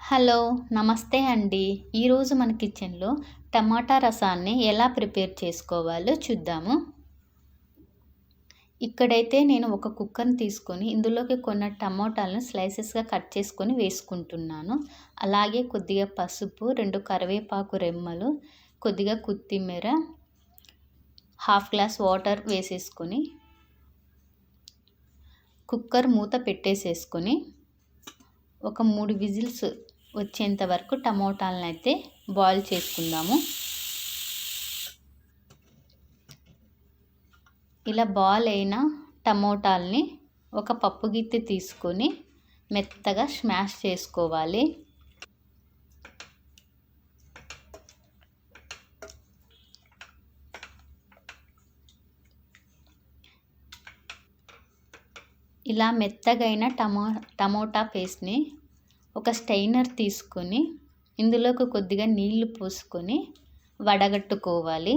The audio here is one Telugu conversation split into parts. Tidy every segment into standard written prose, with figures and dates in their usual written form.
హలో! నమస్తే అండి. ఈరోజు మన కిచెన్‌లో టమాటా రసాన్ని ఎలా ప్రిపేర్ చేసుకోవాలో చూద్దాము. ఇక్కడైతే నేను ఒక కుక్కర్‌ని తీసుకొని ఇందులోకి కొన్ని టమోటాలను స్లైసెస్‌గా కట్ చేసుకొని వేసుకుంటున్నాను. అలాగే కొద్దిగా పసుపు, 2 కరివేపాకు రెమ్మలు, కొద్దిగా కొత్తిమీర, హాఫ్ గ్లాస్ వాటర్ వేసేసుకొని కుక్కర్ మూత పెట్టేసేసుకొని ఒక 3 విజిల్స్ వచ్చేంత వరకు టమోటాలనైతే బాయిల్ చేసుకుందాము. ఇలా బాయిల్ అయిన టమోటాల్ని ఒక పప్పు గిన్నె తీసుకొని మెత్తగా స్మాష్ చేసుకోవాలి. ఇలా మెత్తగైన టమోటా పేస్ట్‌ని ఒక స్ట్రైనర్ తీసుకొని ఇందులోకి కొద్దిగా నీళ్లు పోసుకొని వడగట్టుకోవాలి.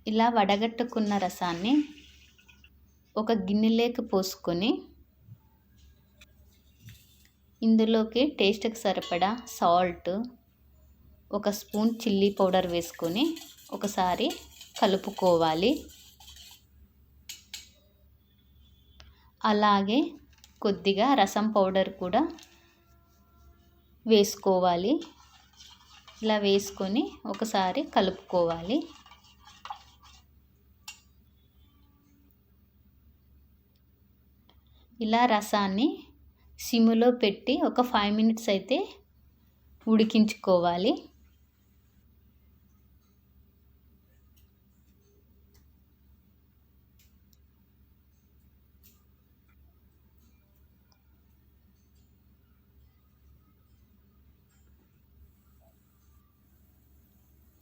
ఇలా వడగట్టుకున్న రసాన్ని ఒక గిన్నెలోకి పోసుకొని ఇందులోకి టేస్ట్‌కి సరిపడా సాల్ట్, ఒక స్పూన్ చిల్లీ పౌడర్ వేసుకొని ఒకసారి కలుపుకోవాలి. అలాగే కొద్దిగా రసం పౌడర్ కూడా వేసుకోవాలి. ఇలా వేసుకొని ఒకసారి కలుపుకోవాలి. ఇలా రసాన్ని సిమ్‌లో పెట్టి ఒక 5 మినిట్స్ అయితే ఉడికించుకోవాలి.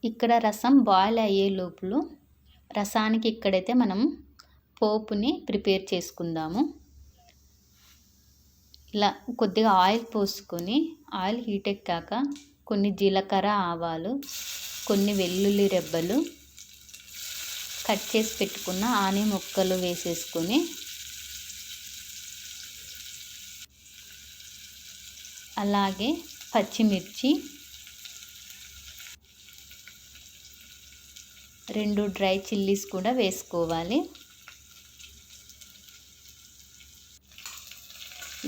ఇక్కడ రసం బాయిల్ అయ్యే లోపల రసానికి ఇక్కడైతే మనం పోపుని ప్రిపేర్ చేసుకుందాము. ఇలా కొద్దిగా ఆయిల్ పోసుకొని ఆయిల్ హీట్ ఎక్కాక కొన్ని జీలకర్ర, ఆవాలు, కొన్ని వెల్లుల్లి రెబ్బలు, కట్ చేసి పెట్టుకున్న ఆనియన్ ముక్కలు వేసేసుకొని అలాగే పచ్చిమిర్చి, 2 డ్రై చిల్లీస్ కూడా వేసుకోవాలి.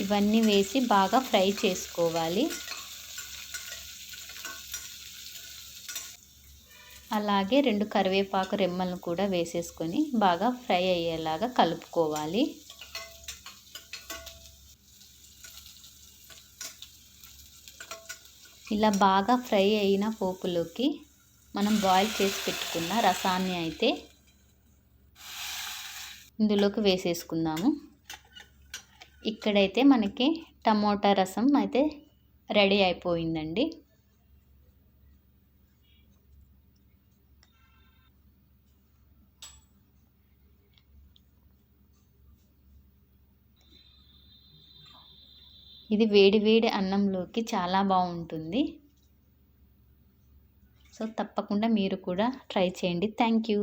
ఇవన్నీ వేసి బాగా ఫ్రై చేసుకోవాలి. అలాగే 2 కరివేపాకు రెమ్మలను కూడా వేసేసుకొని బాగా ఫ్రై అయ్యేలాగా కలుపుకోవాలి. ఇలా బాగా ఫ్రై అయిన పోపులోకి మనం బాయిల్ చేసి పెట్టుకున్న రసాన్ని అయితే ఇందులోకి వేసేసుకుందాము. ఇక్కడైతే మనకి టమోటా రసం అయితే రెడీ అయిపోయిందండి. ఇది వేడి వేడి అన్నంలోకి చాలా బాగుంటుంది. సో తప్పకుండా మీరు కూడా ట్రై చేయండి. Thank you.